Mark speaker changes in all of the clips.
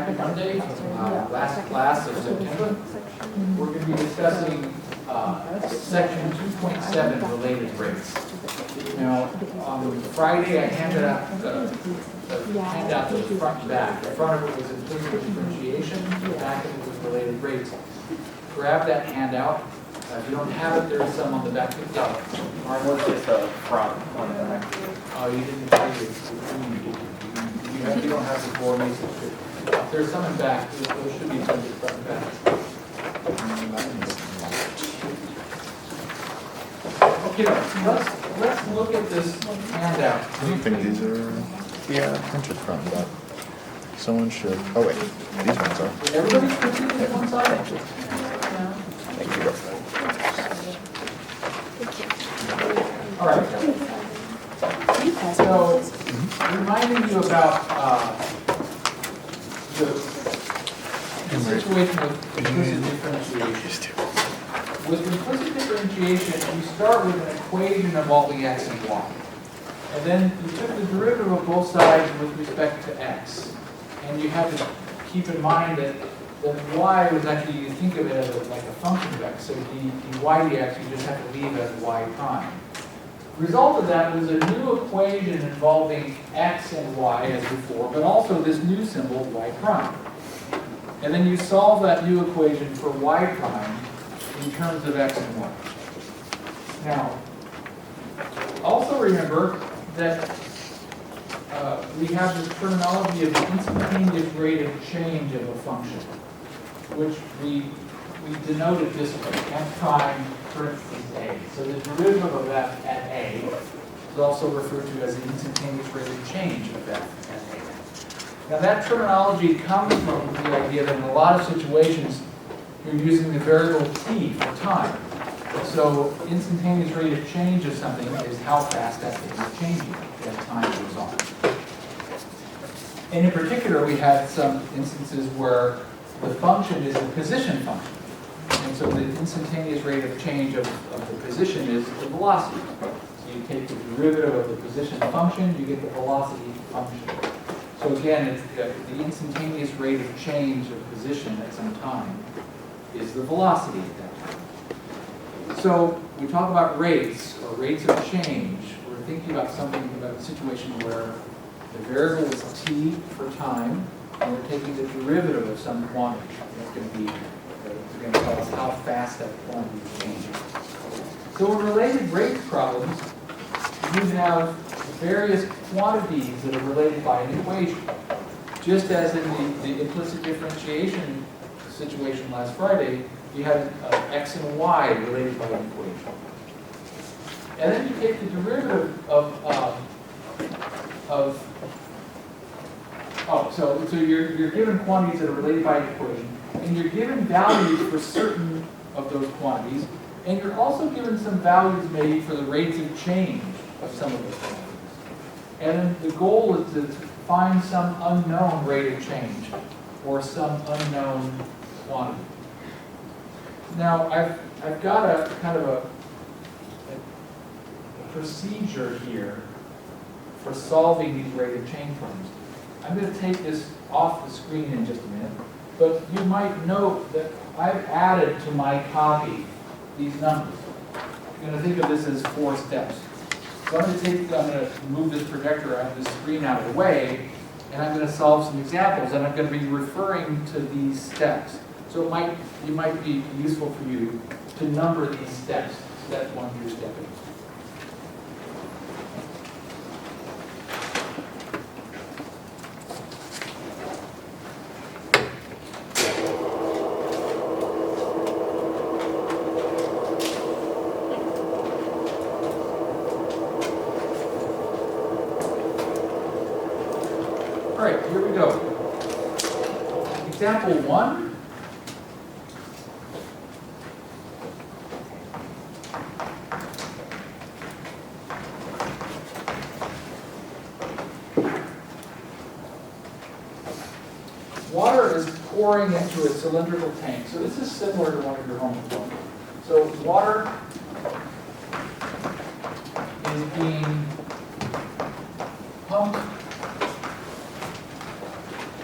Speaker 1: Happy Monday, last class of September. We're going to be discussing section 2.7, related rates. Now, on Friday I handed out the handout that was front and back. The front of it was implicit differentiation, the back of it was related rates. Grab that handout. If you don't have it, there's some on the back. Pick it up.
Speaker 2: What's just the front on the back?
Speaker 1: Oh, you didn't tell you. You don't have the four masons. There's some in back. There should be some in front and back. Okay, let's look at this handout.
Speaker 3: I don't think these are printed front and back. Someone should. Oh wait, these ones are.
Speaker 1: Everybody's printed this one side.
Speaker 3: Thank you.
Speaker 1: All right. So, reminding you about the situation with implicit differentiation. With implicit differentiation, you start with an equation involving x and y. And then you took the derivative of both sides with respect to x. And you have to keep in mind that y was actually, you think of it as like a function of x. So dy dx, you just have to leave as y prime. The result of that was a new equation involving x and y as before, but also this new symbol, y prime. And then you solve that new equation for y prime in terms of x and y. Now, also remember that we have this terminology of the instantaneous rate of change of a function, which we denoted this way, f prime parentheses a. So the derivative of f at a is also referred to as the instantaneous rate of change of f at a. Now that terminology comes from the idea that in a lot of situations you're using the variable t for time. So instantaneous rate of change of something is how fast that thing is changing as time goes on. And in particular, we had some instances where the function is a position function. And so the instantaneous rate of change of the position is the velocity. So you take the derivative of the position function, you get the velocity function. So again, it's the instantaneous rate of change of position at some time is the velocity at that time. So we talk about rates or rates of change. We're thinking about something about a situation where the variable is t for time, and we're taking the derivative of some quantity. That's going to be going to tell us how fast that quantity is changing. So in related rates problems, you have various quantities that are related by an equation. Just as in the implicit differentiation situation last Friday, you had x and y related by an equation. And then you take the derivative so you're given quantities that are related by an equation, and you're given values for certain of those quantities, and you're also given some values maybe for the rates of change of some of those quantities. And then the goal is to find some unknown rate of change, or some unknown quantity. Now, I've got a kind of a procedure here for solving these rate of change problems. I'm going to take this off the screen in just a minute, but you might note that I've added to my copy these numbers. You're going to think of this as 4 steps. So I'm going to move this projector out of the screen out of the way, and I'm going to solve some examples, and I'm going to be referring to these steps. So it might be useful for you to number these steps. Step 1 through step 8. All right, here we go. Example 1. Water is pouring into a cylindrical tank. So this is similar to one of your home equipment. So water is being pumped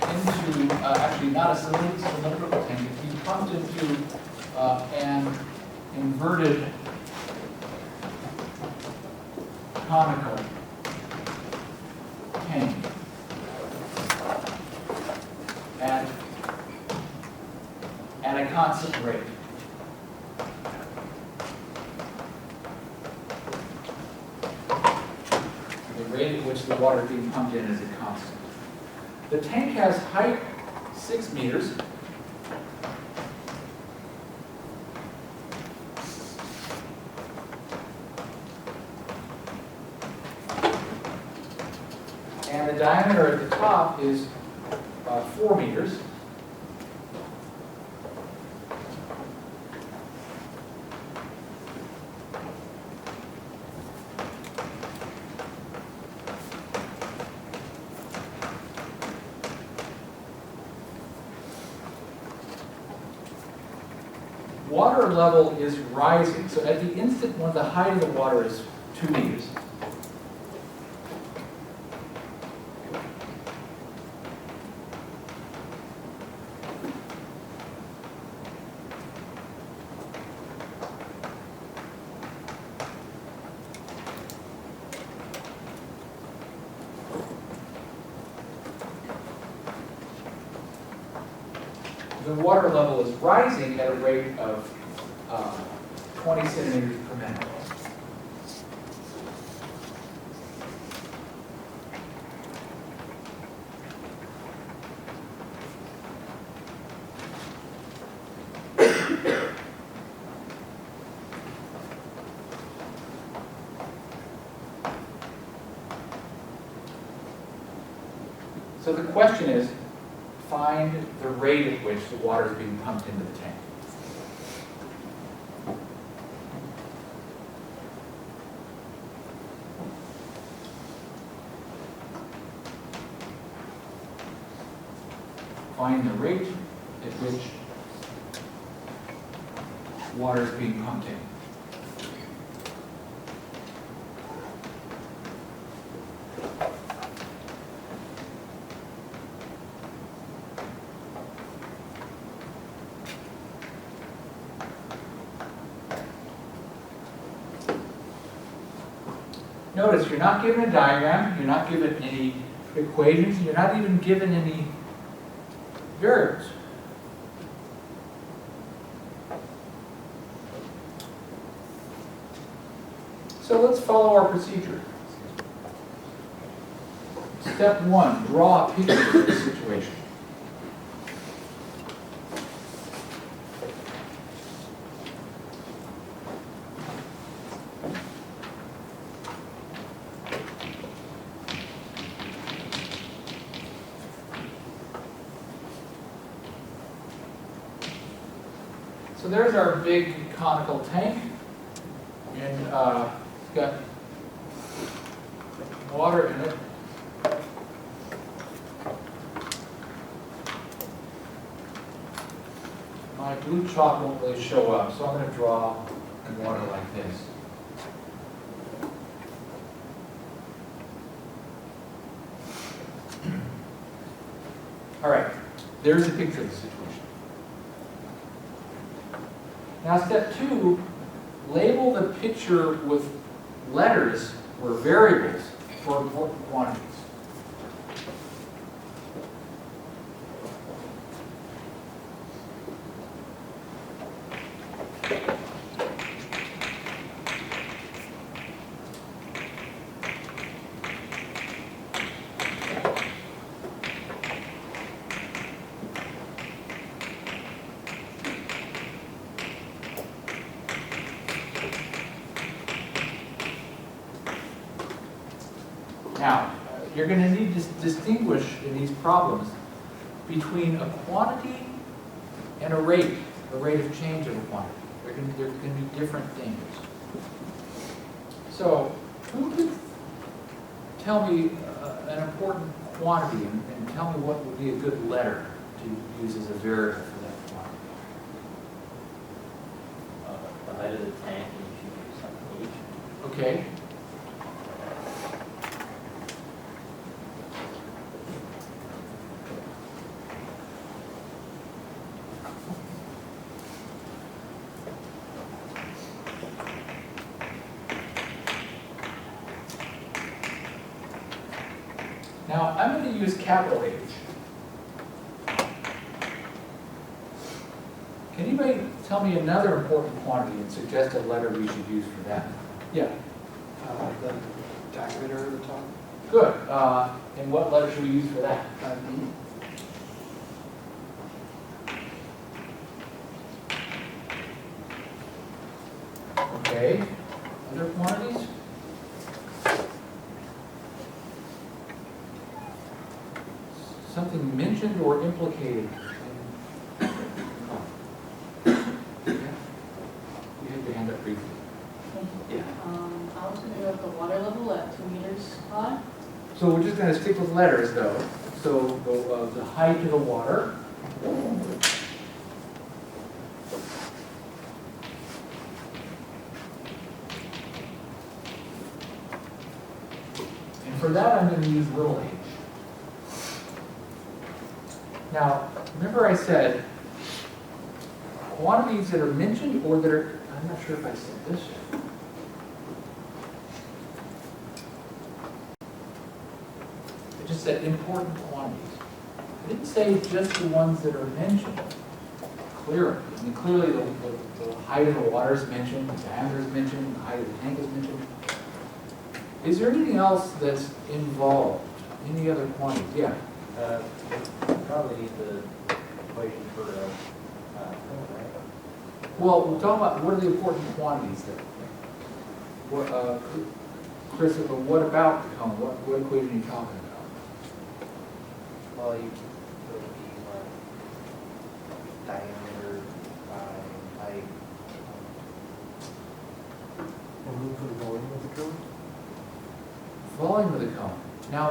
Speaker 1: into actually not a cylindrical tank, it's being pumped into an inverted conical tank at a constant rate. The rate at which the water is being pumped in is a constant. The tank has height 6 meters. And the diameter at the top is 4 meters. Water level is rising. So at the instant when the height of the water is 2 meters, the water level is rising at a rate of 20 centimeters per minute. So the question is, find the rate at which the water is being pumped into the tank. Find the rate at which water is being pumped in. Notice you're not given a diagram, you're not given any equations, you're not even given any variables. So let's follow our procedure. Step 1, draw a picture of the situation. So there's our big conical tank, and it's got water in it. My blue chalk won't really show up, so I'm going to draw in water like this. All right, there's a picture of the situation. Now step 2, label the picture with letters or variables for important quantities. Now, you're going to need to distinguish in these problems between a quantity and a rate of change of a quantity. They're going to be different things. So, who could tell me an important quantity and tell me what would be a good letter to use as a variable for that quantity?
Speaker 2: The height of the tank, and you should use something each.
Speaker 1: Okay. going to use capital H. Can anybody tell me another important quantity and suggest a letter we should use for that? Yeah,
Speaker 4: The diameter at the top.
Speaker 1: good. And what letter should we use for that?
Speaker 4: B.
Speaker 1: Okay, other quantities? Something mentioned or implicated? Yeah. You had your hand up briefly. Yeah.
Speaker 5: I was gonna go with the water level at 2 meters high.
Speaker 1: So we're just gonna stick with letters though. So the height of the water. And for that, I'm gonna use little h. Now, remember I said quantities that are mentioned or that are, I'm not sure if I said this. I just said important quantities. I didn't say just the ones that are mentioned clearly. I mean, clearly the height of the water is mentioned, the diameter is mentioned, the height of the tank is mentioned. Is there anything else that's involved? Any other quantities? Yeah.
Speaker 2: Probably need the equation for, right?
Speaker 1: Well, we're talking about what are the important quantities there? What, Chris, what about the cone? What equation are you talking about?
Speaker 4: Well, you would be like diameter by height. And move for the volume of the cone?
Speaker 1: Volume of the cone. Now,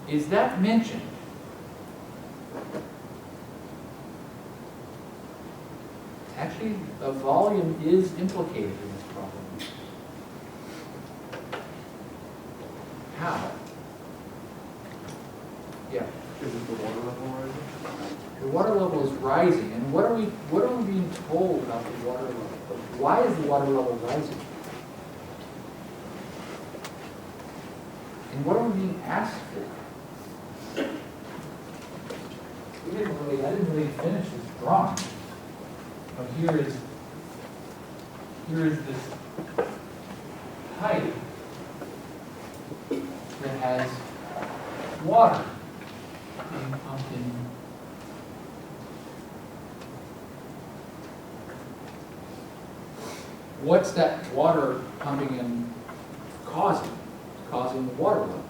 Speaker 1: is that mentioned? Actually, a volume is implicated in this problem. How? Yeah.
Speaker 4: Is it the water level rising?
Speaker 1: The water level is rising, and what are we being told about the water level? Why is the water level rising? And what are we being asked for? I didn't really finish this drawing. But here is this pipe that has water being pumped in. What's that water pumping in causing? It's causing the water level to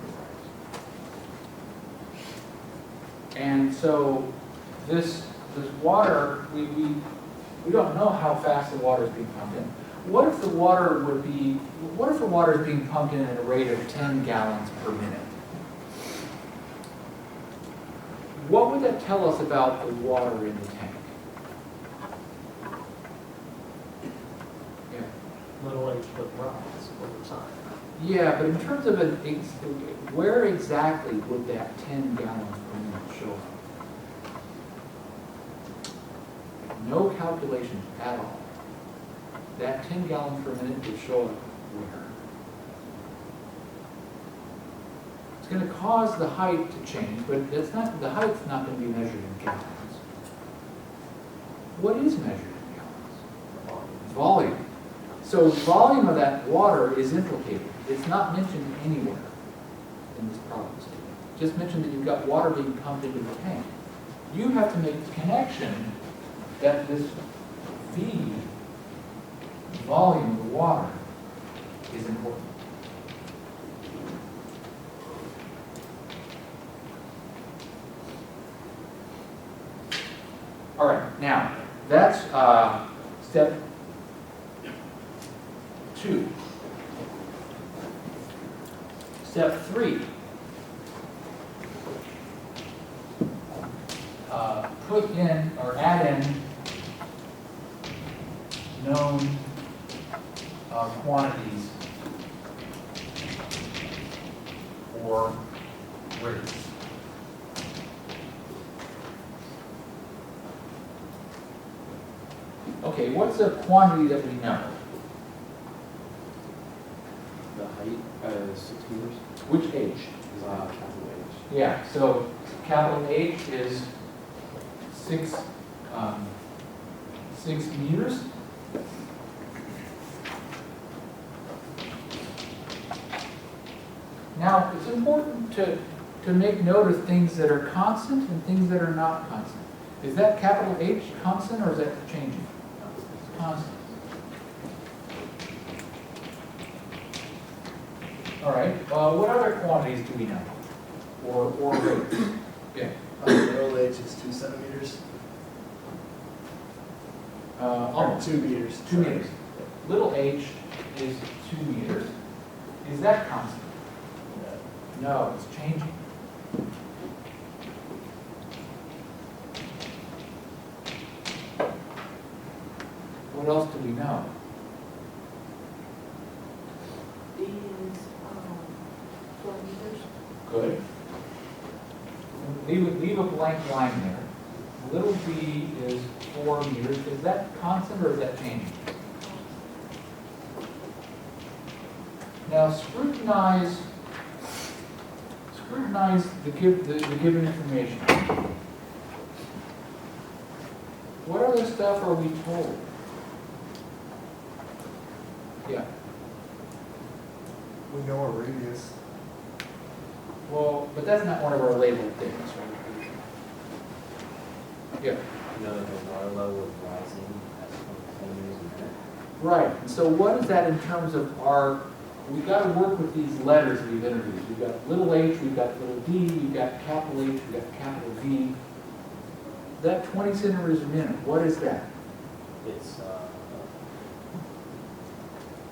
Speaker 1: rise. And so this water, we don't know how fast the water is being pumped in. What if the water is being pumped in at a rate of 10 gallons per minute? What would that tell us about the water in the tank? Yeah.
Speaker 4: Little h but rise over time.
Speaker 1: Yeah, but in terms of where exactly would that 10 gallons per minute show up? No calculations at all. That 10 gallons per minute would show up where? It's going to cause the height to change, but the height's not going to be measured in gallons. What is measured in gallons? Volume. So volume of that water is implicated. It's not mentioned anywhere in this problem statement. Just mentioned that you've got water being pumped into the tank. You have to make the connection that this V, volume of the water, is important. All right, now, that's step 2. Step 3. Put in or add in known quantities or rates. Okay, what's a quantity that we know?
Speaker 4: The height is 6 meters.
Speaker 1: Which H?
Speaker 4: Capital H.
Speaker 1: Yeah, so capital H is 6 meters. Now, it's important to make note of things that are constant and things that are not constant. Is that capital H constant or is that changing? It's constant. All right, what other quantities do we know? Or rates? Yeah.
Speaker 6: Little h is 2 centimeters. Or
Speaker 1: Almost.
Speaker 6: 2 meters.
Speaker 1: 2 meters. Little h is 2 meters. Is that constant? No, it's changing. What else do we know?
Speaker 5: D is 12 meters.
Speaker 1: Good. Leave a blank line there. Little b is 4 meters. Is that constant or is that changing? Now scrutinize the given information. What other stuff are we told? Yeah.
Speaker 4: We know our radius.
Speaker 1: Well, but that's not one of our labeled things, right? Yeah.
Speaker 2: You know that the water level is rising at 20 centimeters a minute.
Speaker 1: Right. And so what is that in terms of our, we've got to work with these letters we've introduced. We've got little h, we've got little d, we've got capital H, we've got capital V. That 20 centimeters a minute, what is that?
Speaker 2: It's,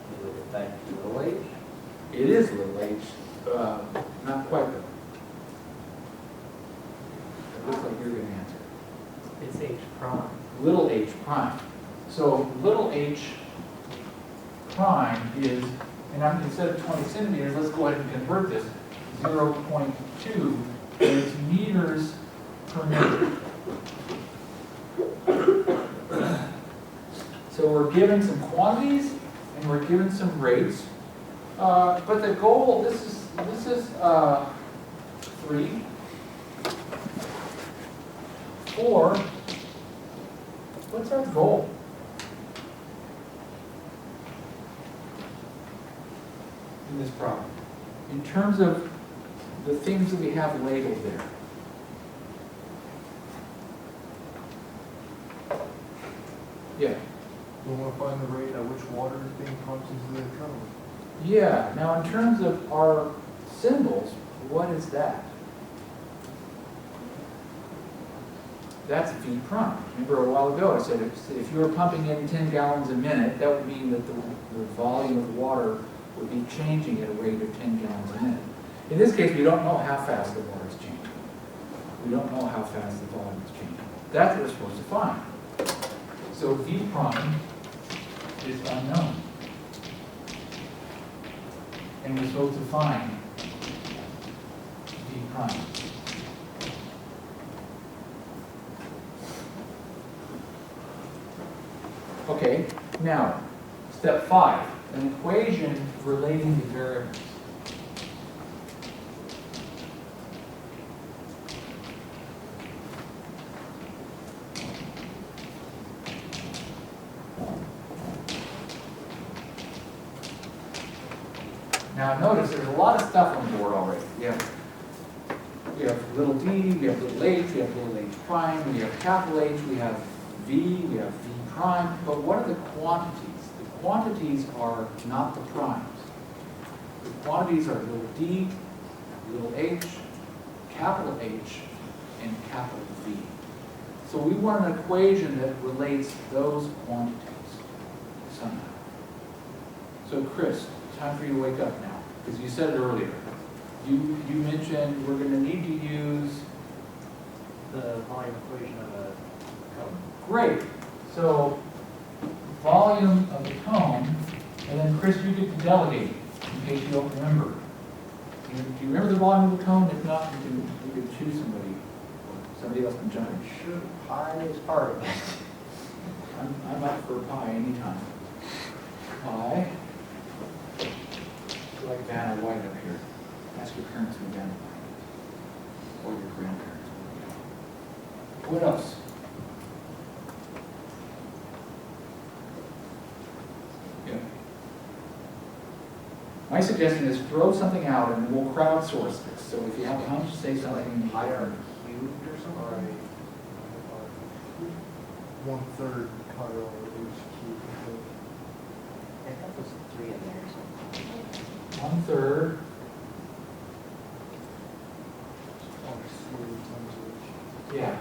Speaker 2: you look at that little h,
Speaker 1: It is little h, not quite though. It looks like you're going to answer.
Speaker 4: It's h prime.
Speaker 1: Little h prime. So little h prime is, and I'm, instead of 20 centimeters, let's go ahead and convert this. 0.2 is meters per minute. So we're given some quantities and we're given some rates. But the goal, this is 3, 4. What's our goal? In this problem, in terms of the things that we have labeled there. Yeah.
Speaker 4: We want to find the rate at which water is being pumped into the cone.
Speaker 1: Yeah. Now, in terms of our symbols, what is that? That's V prime. Remember a while ago I said if you were pumping in 10 gallons a minute, that would mean that the volume of water would be changing at a rate of 10 gallons a minute. In this case, we don't know how fast the water is changing. We don't know how fast the volume is changing. That's what we're supposed to find. So V prime is unknown. And we're supposed to find V prime. Okay, now, step 5, an equation relating to variables. Now notice there's a lot of stuff on the board already. We have little d, we have little h, we have little h prime, we have capital H, we have v, we have v prime, but what are the quantities? The quantities are not the primes. The quantities are little d, little h, capital H, and capital V. So we want an equation that relates those quantities somehow. So Chris, time for you to wake up now, because you said it earlier. You mentioned we're going to need to use
Speaker 2: The volume equation of a cone.
Speaker 1: Great. So volume of the cone, and then Chris, you get to delegate in case you don't remember. Do you remember the volume of the cone? If not, you can choose somebody. Somebody else can jump in.
Speaker 6: Sure, pi is part of it.
Speaker 1: I'm up for pi anytime. Pi. I feel like Vanna White up here. Ask your parents who Vanna White is. or your grandparents. What else? Yeah. My suggestion is throw something out and we'll crowdsource this. So if you have a hunch, say something.
Speaker 6: Higher cubed or something?
Speaker 4: All right. 1/3 pi over h cubed.
Speaker 2: I thought there was 3 in there or something.
Speaker 1: 1/3. Yeah.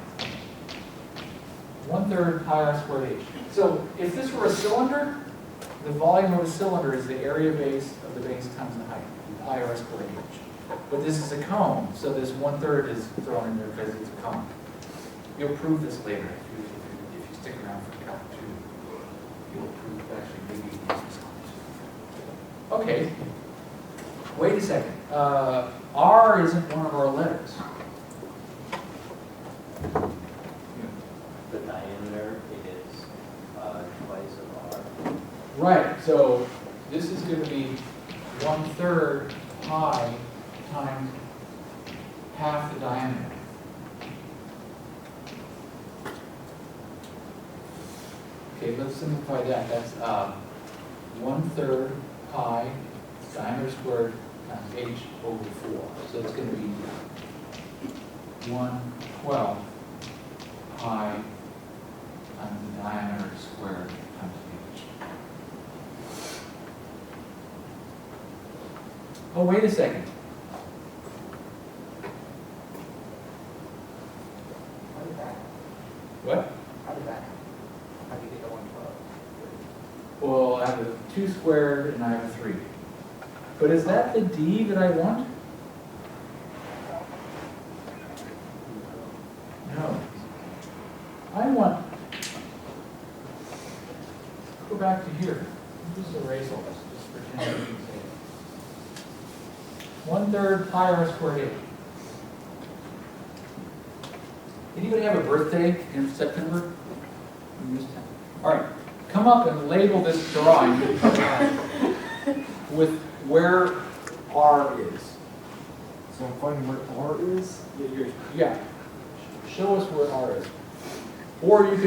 Speaker 1: 1/3 pi r squared h. So if this were a cylinder, the volume of a cylinder is the area base of the base times the height, pi r squared h. But this is a cone, so this 1/3 is thrown in there because it's a cone. You'll prove this later if you stick around for Calc 2. You'll prove actually maybe use this one. Okay. Wait a second. R isn't one of our letters.
Speaker 2: The diameter is twice of r.
Speaker 1: Right, so this is going to be 1/3 pi times half the diameter. Okay, let's simplify that. That's 1/3 pi diameter squared times h over 4. So it's going to be 1/12 pi times the diameter squared times h. Oh, wait a second.
Speaker 6: How did that?
Speaker 1: What?
Speaker 6: How did that? How did you get the 112?
Speaker 1: Well, I have a 2 squared and I have a 3. But is that the d that I want? No. I want, go back to here. Just erase all this, just pretend we can say it. 1/3 pi r squared h. Anybody have a birthday in September? All right, come up and label this drawing with where R is.
Speaker 4: So I'm finding where R is.
Speaker 1: Yeah, show us where R is. Or you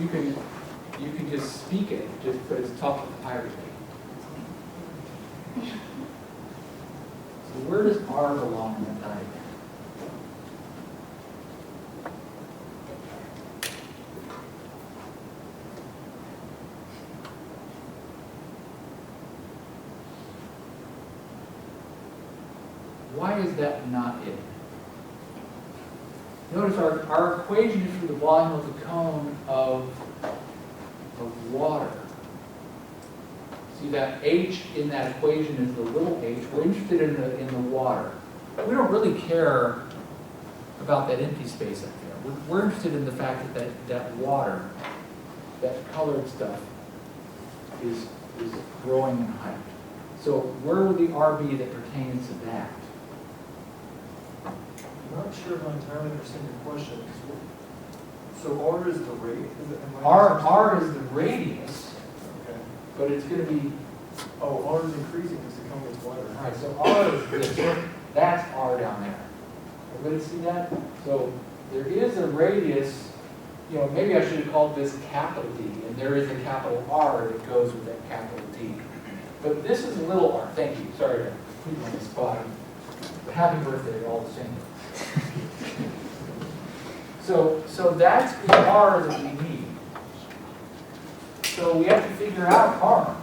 Speaker 1: can just speak it, just put its top of the hierarchy. So where does R belong in the diagram? Why is that not it? Notice our equation is for the volume of the cone of water. See that H in that equation is the little h. We're interested in the water. We don't really care about that empty space up there. We're interested in the fact that water, that colored stuff, is growing in height. So where would the R be that pertains to that?
Speaker 4: I'm not sure if I entirely understand your question. So R is the rate? Am I
Speaker 1: R is the radius,
Speaker 4: Okay.
Speaker 1: but it's going to be,
Speaker 4: Oh, R is increasing as the cone gets wider.
Speaker 1: all right, so R is this. That's R down there. Everybody see that? So there is a radius, maybe I should have called this capital D, and there is a capital R that goes with that capital D. But this is a little r. Thank you. Sorry to put you on the spot. Happy birthday, all the same. So that's the R that we need. So we have to figure out R.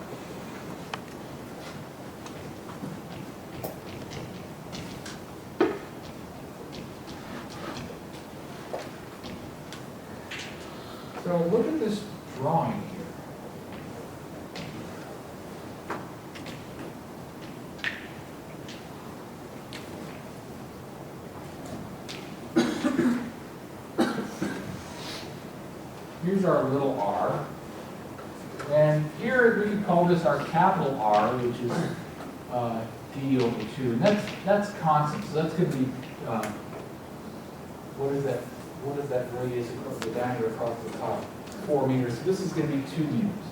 Speaker 1: So look at this drawing here. Here's our little r. And here we could call this our capital R, which is d over 2. And that's constant. So that's going to be, what is that radius across the diameter across the top? 4 meters. So this is going to be 2 meters.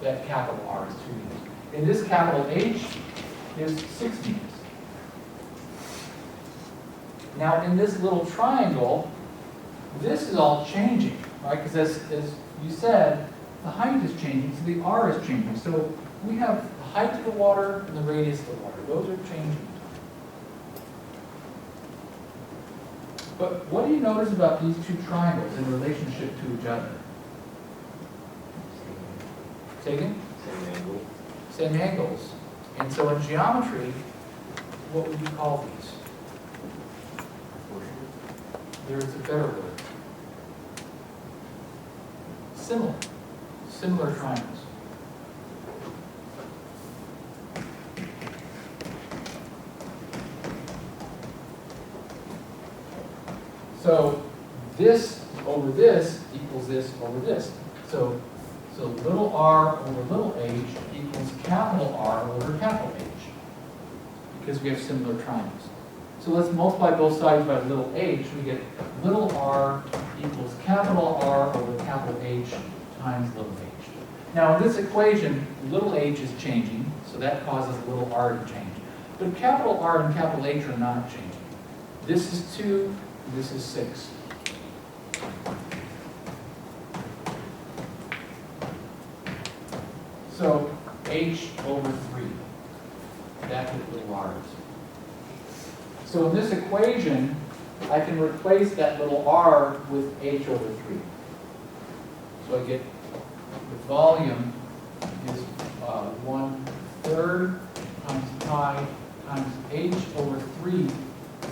Speaker 1: That capital R is 2 meters. And this capital H is 6 meters. Now, in this little triangle, this is all changing, right? Because as you said, the height is changing, so the R is changing. So we have the height of the water and the radius of the water. Those are changing. But what do you notice about these two triangles in relationship to each other? Say again?
Speaker 6: Same angle.
Speaker 1: Same angles. And so in geometry, what would you call these? There's a better word. Similar. Similar triangles. So this over this equals this over this. So little r over little h equals capital R over capital H, because we have similar triangles. So let's multiply both sides by little h. We get little r equals capital R over capital H times little h. Now in this equation, little h is changing, so that causes little r to change. But capital R and capital H are not changing. This is 2, this is 6. So h over 3, that's what little r is. So in this equation, I can replace that little r with h over 3. So I get the volume is 1/3 times pi times h over 3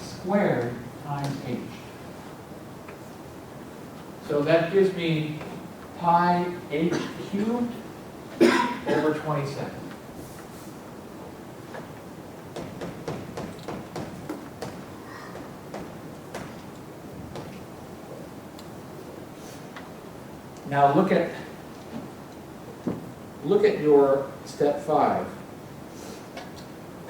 Speaker 1: squared times h. So that gives me pi h cubed over 27. Now look at your step 5.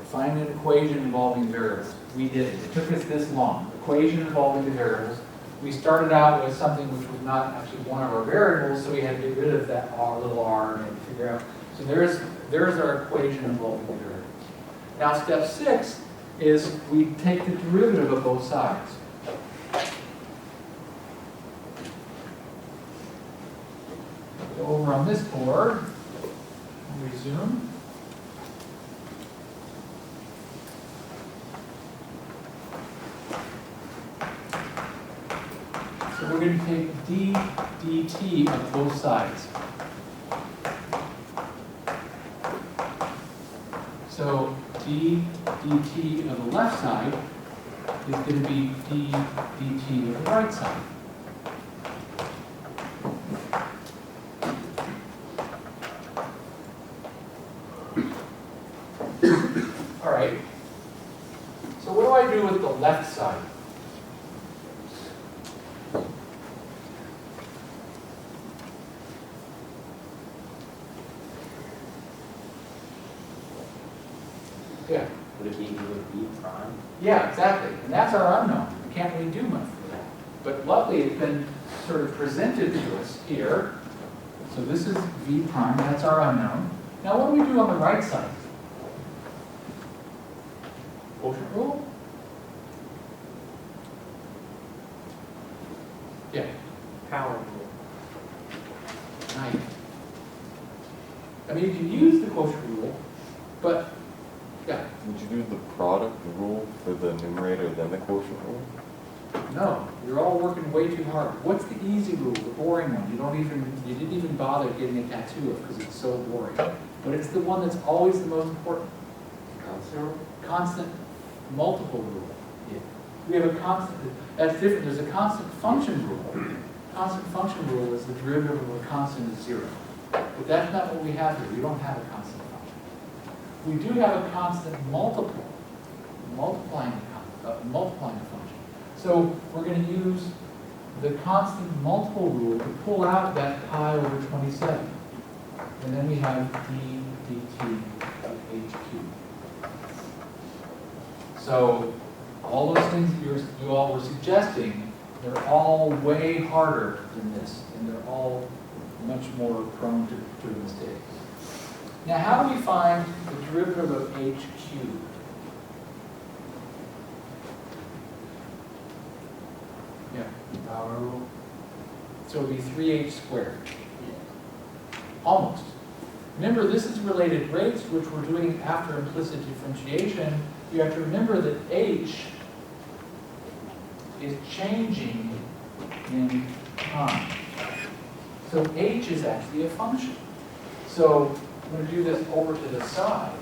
Speaker 1: Find an equation involving variables. We did it. It took us this long. Equation involving the variables. We started out with something which was not actually one of our variables, so we had to get rid of that r, little r, and figure out. So there's our equation involving the variables. Now step 6 is we take the derivative of both sides. So over on this board, resume. So we're going to take d dt of both sides. So d dt of the left side is going to be d dt of the right side. All right. So what do I do with the left side? Yeah.
Speaker 6: Would it be equal to b prime?
Speaker 1: Yeah, exactly. And that's our unknown. We can't really do much for that. But luckily, it's been sort of presented to us here. So this is v prime. That's our unknown. Now, what do we do on the right side? Quotient rule? Yeah.
Speaker 6: Power rule.
Speaker 1: Nice. I mean, you can use the quotient rule, but yeah.
Speaker 3: Would you do the product rule for the numerator, then the quotient rule?
Speaker 1: No, you're all working way too hard. What's the easy rule, the boring one? You didn't even bother getting a tattoo of because it's so boring. But it's the one that's always the most important. Constant multiple rule.
Speaker 6: Yeah.
Speaker 1: We have a constant, that's different. There's a constant function rule. Constant function rule is the derivative of a constant is 0. But that's not what we have here. We don't have a constant function. We do have a constant multiple, multiplying a function. So we're going to use the constant multiple rule to pull out that pi over 27. And then we have d dt of h cubed. So all those things that you all were suggesting, they're all way harder than this, and they're all much more prone to a mistake. Now, how do we find the derivative of h cubed?
Speaker 6: Power rule?
Speaker 1: So it would be 3h squared. Almost. Remember, this is related rates, which we're doing after implicit differentiation. You have to remember that h is changing in time. So h is actually a function. So I'm going to do this over to the side.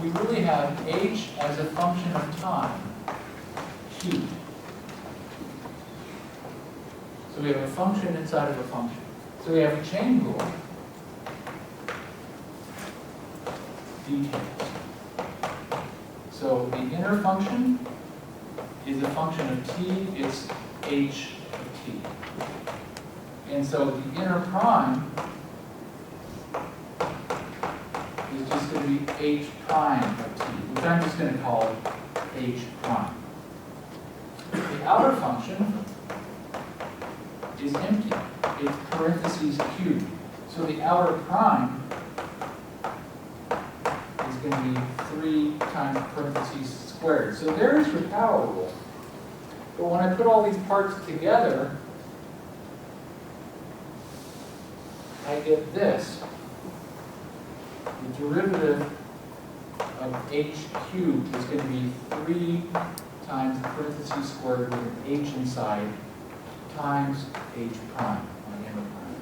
Speaker 1: We really have h as a function of time cubed. So we have a function inside of a function. So we have a chain rule. Details. So the inner function is a function of t, it's h of t. And so the inner prime is just going to be h prime of t, which I'm just going to call h prime. The outer function is empty. It's parentheses cubed. So the outer prime is going to be 3 times parentheses squared. So there's your power rule. But when I put all these parts together, I get this. The derivative of h cubed is going to be 3 times parentheses squared with an h inside times h prime on the inner prime.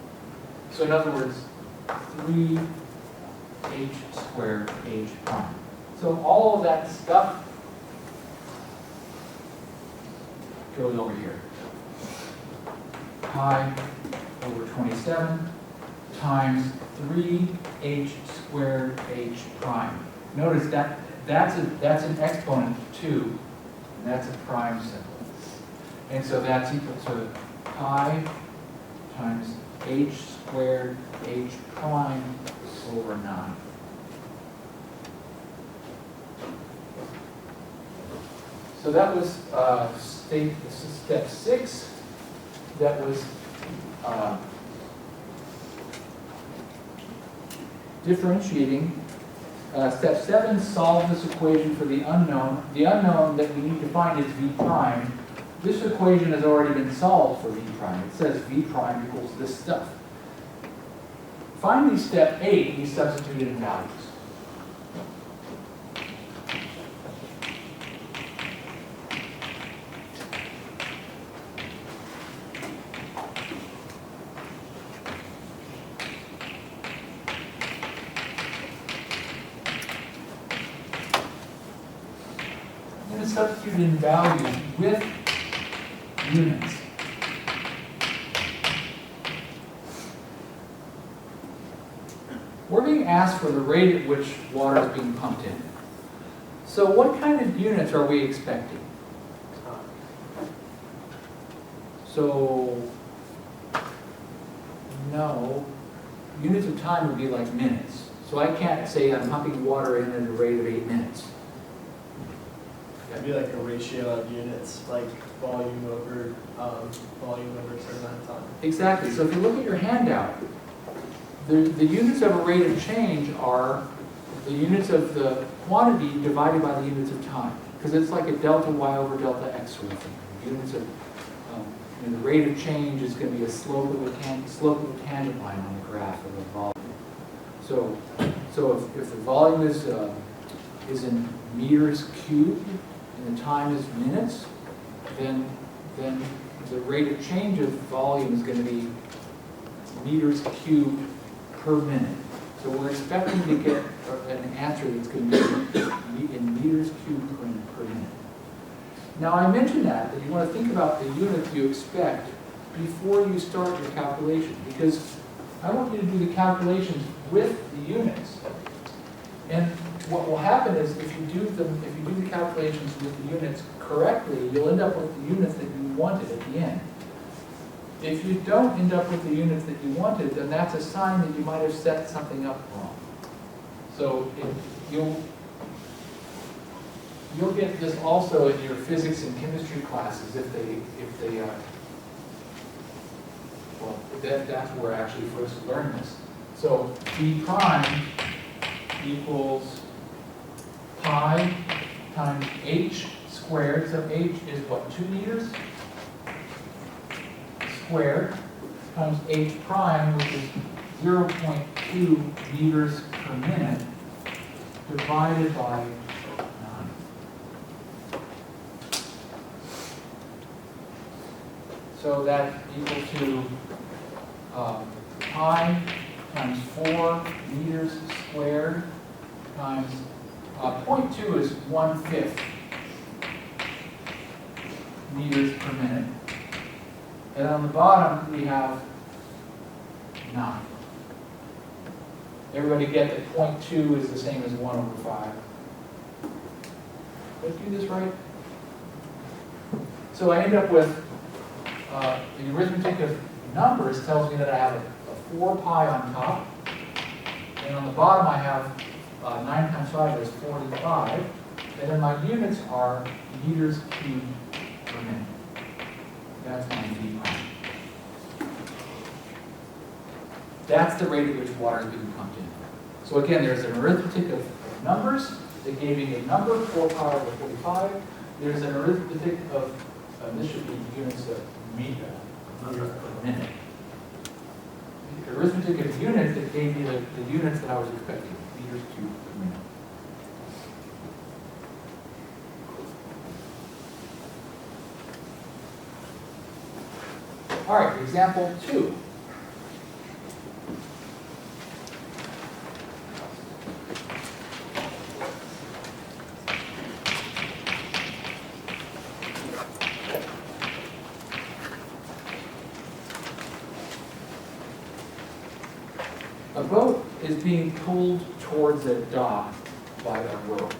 Speaker 1: So in other words, 3h squared h prime. So all of that stuff goes over here. Pi over 27 times 3h squared h prime. Notice that that's an exponent of 2, and that's a prime symbol. And so that's equal to pi times h squared h prime over 9. So that was step 6. That was differentiating. Step 7, solve this equation for the unknown. The unknown that we need to find is v prime. This equation has already been solved for v prime. It says v prime equals this stuff. Finally, step 8, we substituted in values. I'm going to substitute in values with units. We're being asked for the rate at which water is being pumped in. So what kind of units are we expecting? So, no, units of time would be like minutes. So I can't say I'm pumping water in at a rate of 8 minutes.
Speaker 4: It'd be like a ratio of units, like volume over a certain amount of time.
Speaker 1: Exactly. So if you look at your handout, the units of a rate of change are the units of the quantity divided by the units of time. Because it's like a delta y over delta x sort of thing. Units of, the rate of change is going to be a slope of a tangent line on the graph of the volume. So if the volume is in meters cubed and the time is minutes, then the rate of change of volume is going to be meters cubed per minute. So we're expecting to get an answer that's going to be in meters cubed per minute. Now I mentioned that you want to think about the units you expect before you start your calculation, because I want you to do the calculations with the units. And what will happen is if you do the calculations with the units correctly, you'll end up with the units that you wanted at the end. If you don't end up with the units that you wanted, then that's a sign that you might have set something up wrong. So you'll get this also in your physics and chemistry classes if they well, that's where I actually first learned this. So v prime equals pi times h squared, so h is what, 2 meters? Squared times h prime, which is 0.2 meters per minute, divided by 9. So that equal to pi times 4 meters squared times 0.2 is 1/5 meters per minute. And on the bottom, we have 9. Everybody get that 0.2 is the same as 1/5. Did I do this right? So I end up with the arithmetic of numbers tells me that I have a 4 pi on top. And on the bottom, I have 9 times 5 is 45. And then my units are meters cubed per minute. That's my V prime. That's the rate at which water is being pumped in. So again, there's an arithmetic of numbers that gave me a number, 4 power over 45. There's an arithmetic of, this should be units of meters per minute. The arithmetic of units that gave me the units that I was expecting, meters cubed per minute. All right, example 2. A boat is being pulled towards a dock by a rope.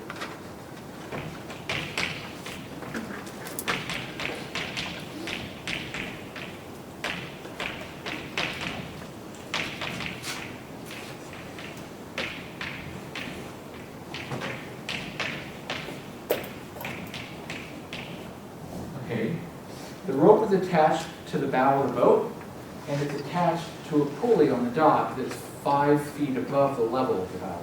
Speaker 1: Okay, the rope is attached to the bow of the boat, and it's attached to a pulley on the dock that's 5 feet above the level of the bow.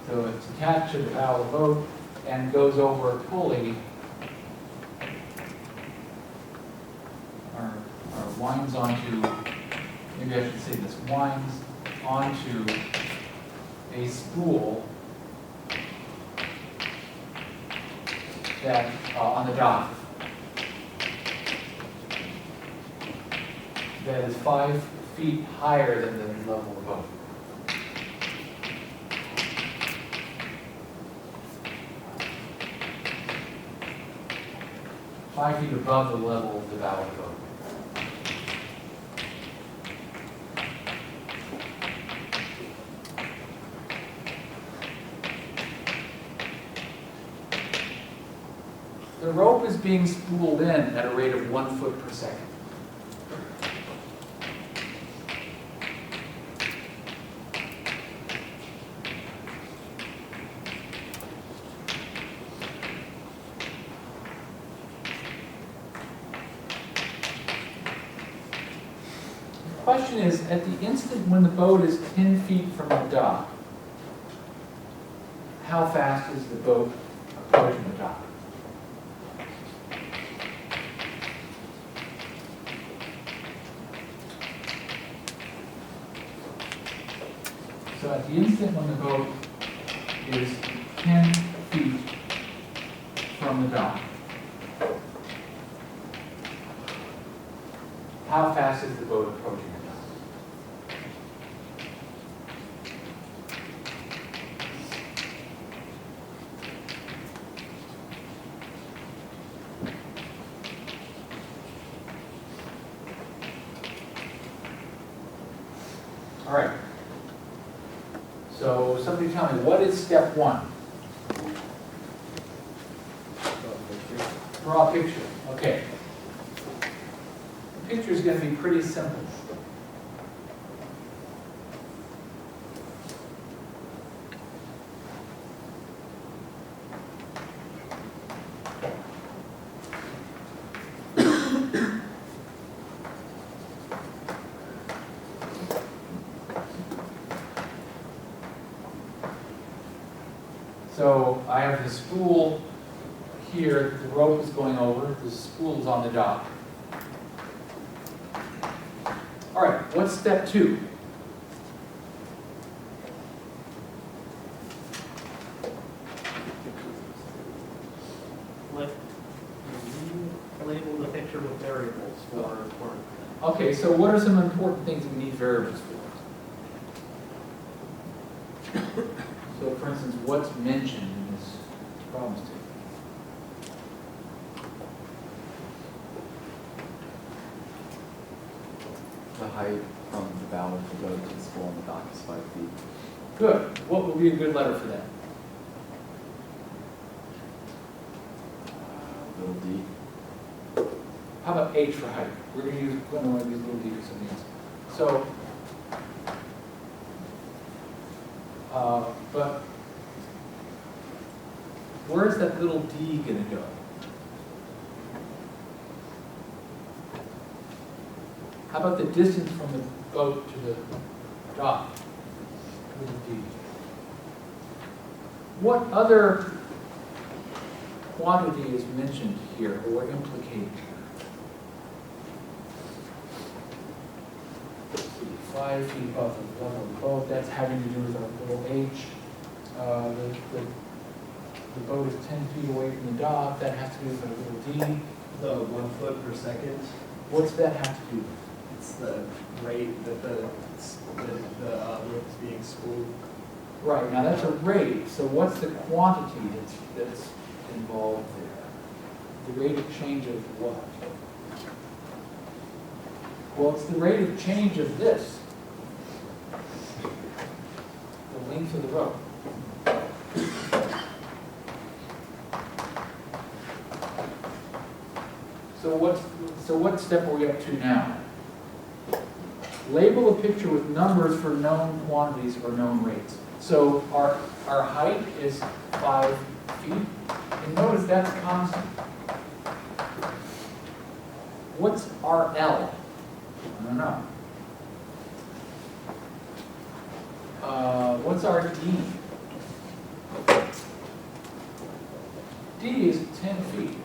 Speaker 1: So it's attached to the bow of the boat and goes over a pulley, or winds onto, maybe I should say this, winds onto a spool that on the dock that is 5 feet higher than the level of the boat. Five feet above the level of the bow of the boat. The rope is being spooled in at a rate of 1 foot per second. The question is, at the instant when the boat is 10 feet from the dock, how fast is the boat approaching the dock? So at the instant when the boat is 10 feet from the dock, how fast is the boat approaching the dock? All right. So somebody tell me, what is step 1? Draw a picture. Okay. The picture is going to be pretty simple. So I have the spool here, the rope is going over, the spool is on the dock. All right, what's step 2?
Speaker 6: Label the picture with variables for.
Speaker 1: Okay, so what are some important things we need variables for? So for instance, what's mentioned in this problem statement?
Speaker 7: The height from the bow of the boat to the spool on the dock is 5 feet.
Speaker 1: Good. What would be a good letter for that?
Speaker 7: Little d.
Speaker 1: How about H for height? We're going to use, we're going to use little d for something else. So, but where's that little d going to go? How about the distance from the boat to the dock? Little d. What other quantity is mentioned here or implicated here? 5 feet above the level of the boat, that's having to do with our little h. The boat is 10 feet away from the dock, that has to do with our little d.
Speaker 4: The 1 foot per second,
Speaker 1: What's that have to do with?
Speaker 4: it's the rate that the rope is being spooled.
Speaker 1: Right, now that's a rate, so what's the quantity that's involved there? The rate of change of what? Well, it's the rate of change of this. The length of the rope. So what step are we up to now? Label a picture with numbers for known quantities or known rates. So our height is 5 feet. And notice that's constant. What's our L? I don't know. What's our D? D is 10 feet.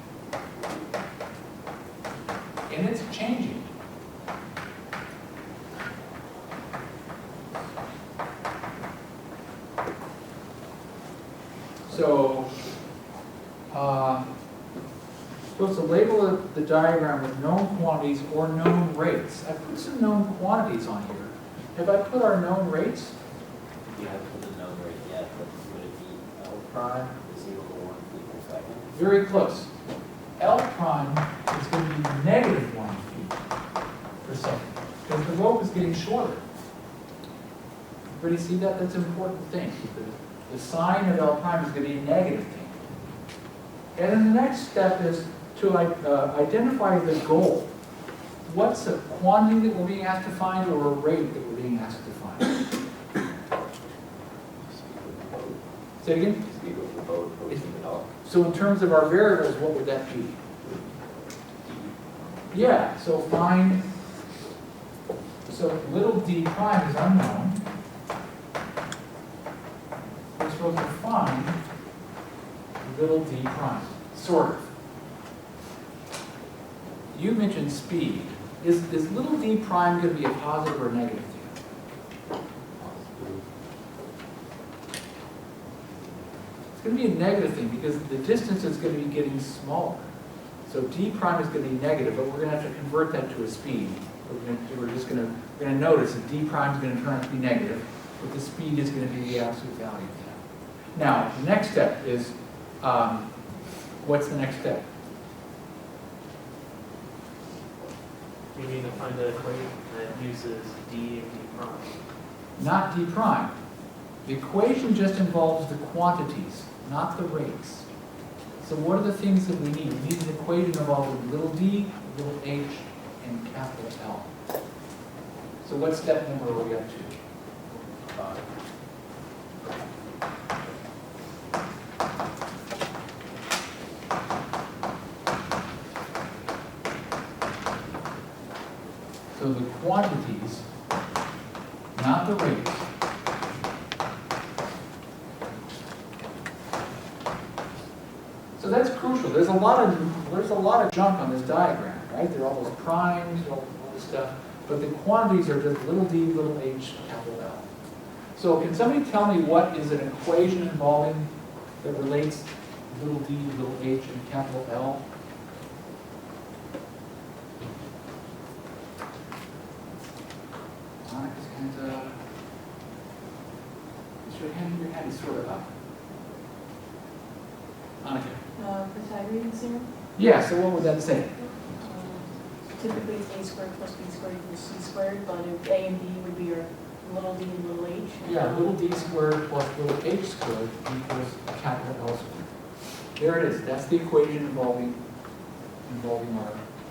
Speaker 1: And it's changing. So, supposed to label the diagram with known quantities or known rates. I put some known quantities on here. Have I put our known rates?
Speaker 6: You haven't put the known rate yet, but would it be L prime is equal to 1 feet per second?
Speaker 1: Very close. L prime is going to be negative 1 feet per second because the rope is getting shorter. Everybody see that? That's an important thing. The sign of L prime is going to be a negative thing. And then the next step is to identify the goal. What's a quantity that we're being asked to find or a rate that we're being asked to find? Say it again?
Speaker 6: Speed of the boat approaching the dock.
Speaker 1: So in terms of our variables, what would that be? Yeah, so find, so little d prime is unknown. We're supposed to find little d prime, sort of. You mentioned speed. Is little d prime going to be a positive or a negative thing? It's going to be a negative thing because the distance is going to be getting smaller. So d prime is going to be negative, but we're going to have to convert that to a speed. We're going to notice that d prime is going to turn out to be negative, but the speed is going to be the absolute value of that. Now, the next step is, what's the next step?
Speaker 8: You mean to find an equation that uses d and d prime?
Speaker 1: Not d prime. The equation just involves the quantities, not the rates. So what are the things that we need? We need an equation involving little d, little h, and capital L. So what step number are we up to?
Speaker 6: 5.
Speaker 1: So the quantities, not the rates. So that's crucial. There's a lot of junk on this diagram, right? There are all those primes, all this stuff, but the quantities are just little d, little h, capital L. So can somebody tell me what is an equation involving that relates little d, little h, and capital L? Monica's hands up. Your hand is sort of up. Monica.
Speaker 5: Pythagorean theorem.
Speaker 1: Yeah, so what would that say?
Speaker 5: Typically it's a squared plus b squared equals c squared, but if a and b would be your little d and little h.
Speaker 1: Yeah, little d squared plus little h squared equals capital L squared. There it is. That's the equation involving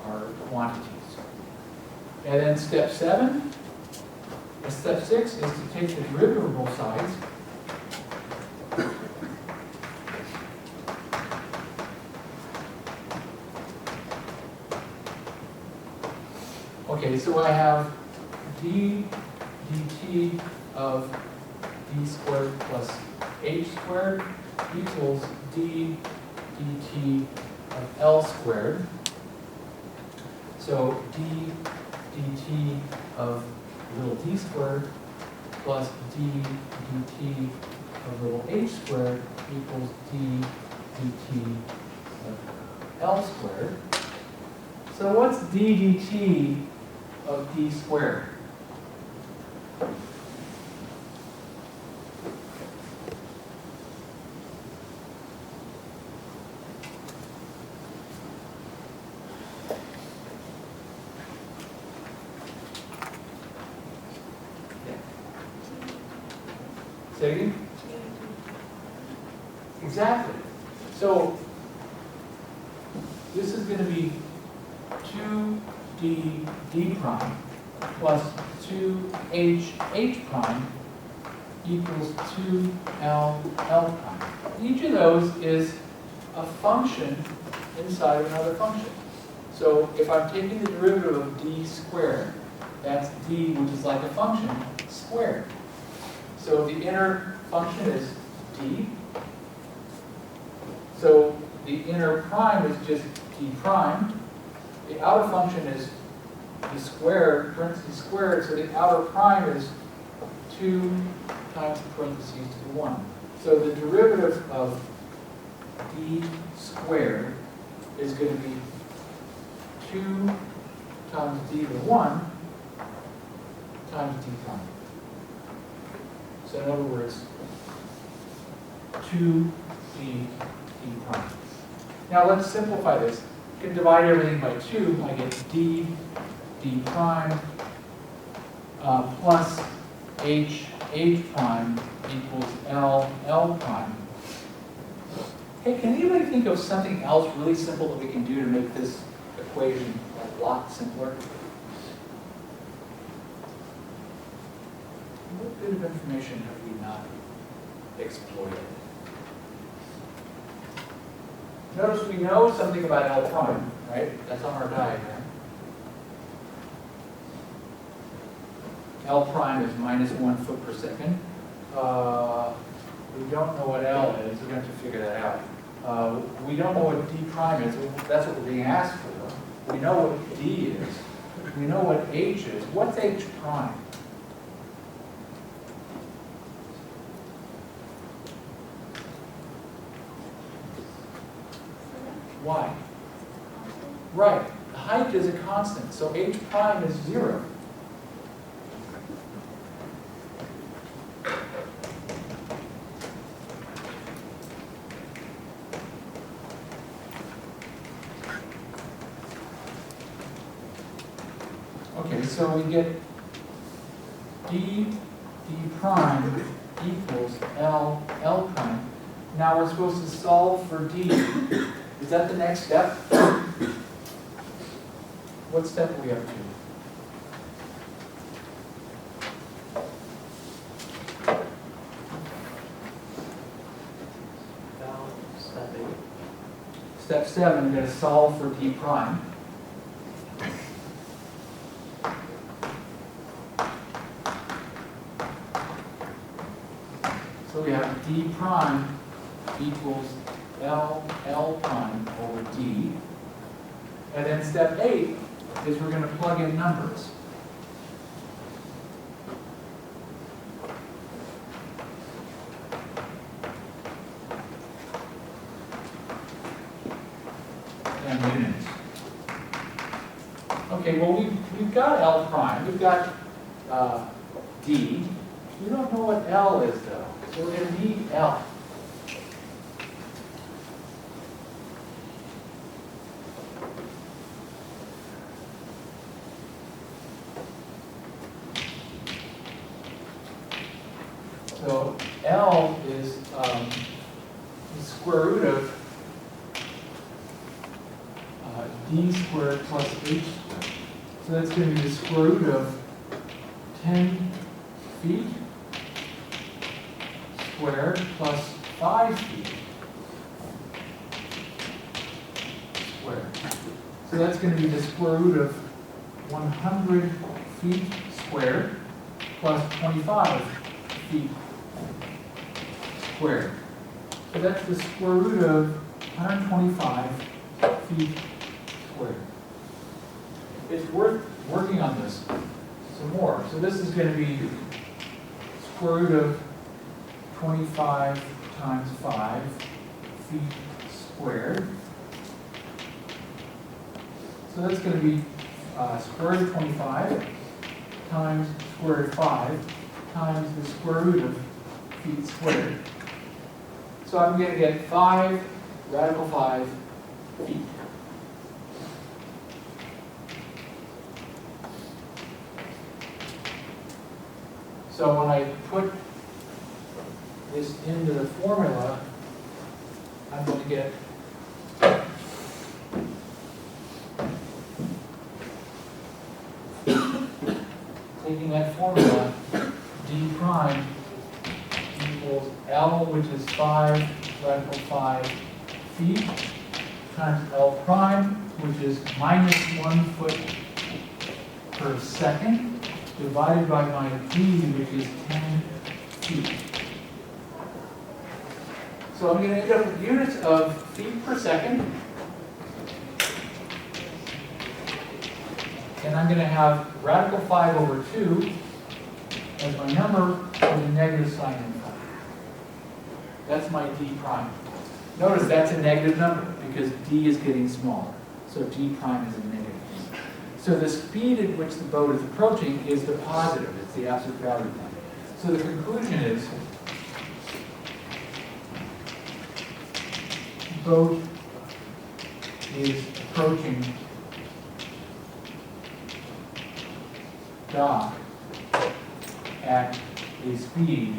Speaker 1: our quantities. And then step 7, and step 6 is to take the derivative of both sides. Okay, so I have d dt of d squared plus h squared equals d dt of L squared. So d dt of little d squared plus d dt of little h squared equals d dt of L squared. So what's d dt of d squared? Say again? Exactly. So this is going to be 2d d prime plus 2h h prime equals 2l l prime. Each of those is a function inside of another function. So if I'm taking the derivative of d squared, that's d, which is like a function, squared. So the inner function is d. So the inner prime is just d prime. The outer function is the square, parentheses squared, so the outer prime is 2 times the parentheses to the 1. So the derivative of d squared is going to be 2 times d to the 1 times d prime. So in other words, 2d d prime. Now let's simplify this. You can divide everything by 2. I get d prime plus h prime equals l prime. Hey, can anybody think of something else really simple that we can do to make this equation a lot simpler? What bit of information have we not exploited? Notice we know something about L prime, right? That's on our diagram. L prime is -1 foot per second. We don't know what L is. We're going to have to figure that out. We don't know what D prime is. That's what we're being asked for. We know what D is. We know what H is. What's H prime? Why? Right. The height is a constant, so H prime is 0. Okay, so we get d prime equals L prime. Now we're supposed to solve for d. Is that the next step? What step are we up to?
Speaker 8: Step 8.
Speaker 1: Step 7, we're going to solve for d prime. So we have D prime equals L prime over D. And then step 8 is we're going to plug in numbers. And units. Okay, well we've got L prime, we've got D. We don't know what L is though, so we're going to need L. So L is the square root of D squared plus H squared. So that's going to be the square root of 10 feet squared plus 5 feet squared. So that's going to be the square root of 100 feet squared plus 25 feet squared. So that's the square root of 125 feet squared. It's worth working on this some more. So this is going to be square root of 25 times 5 feet squared. So that's going to be square root of 25 times square root of 5 times the square root of feet squared. So I'm going to get 5 radical 5 feet. So when I put this into the formula, I'm going to get taking that formula, D prime equals L, which is 5 radical 5 feet, times L prime, which is minus 1 foot per second, divided by my D, which is 10 feet. So I'm going to end up with units of feet per second. And I'm going to have radical 5 over 2 as my number with a negative sign in front. That's my D prime. Notice that's a negative number because D is getting smaller. So D prime is a negative. So the speed at which the boat is approaching is the positive. It's the absolute value point. So the conclusion is the boat is approaching dock at a speed.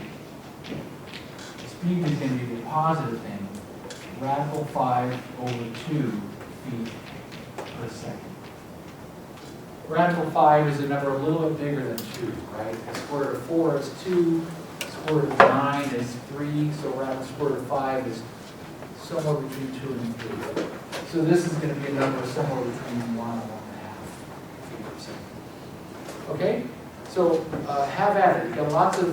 Speaker 1: The speed is going to be the positive thing, radical 5 over 2 feet per second. Radical 5 is a number a little bit bigger than 2, right? The square root of 4 is 2, the square root of 9 is 3, so radical square root of 5 is somewhere between 2 and 3. So this is going to be a number somewhere between 1 and 1.5 feet per second. Okay? So have at it. You've got lots of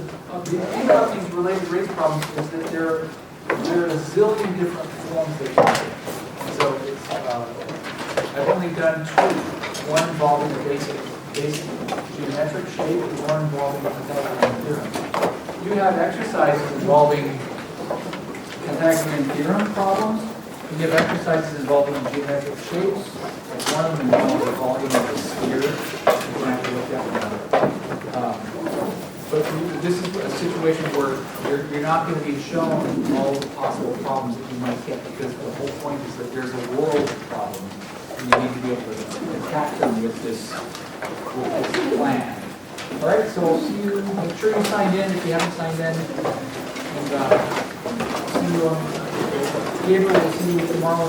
Speaker 1: the thing about these related rate problems is that there are a zillion different forms they can take. So it's, I've only done 2. One involving a basic geometric shape, and one involving a Pythagorean theorem. You have exercises involving Pythagorean theorem problems. You have exercises involving geometric shapes. One of them involves the volume of a sphere. You can have to look at one. But this is a situation where you're not going to be shown all the possible problems that you might get, because the whole point is that there's a world of problems, and you need to be able to attack them with this plan. All right, so we'll see you. Make sure you signed in if you haven't signed in. And see you on Gabriel. We'll see you tomorrow.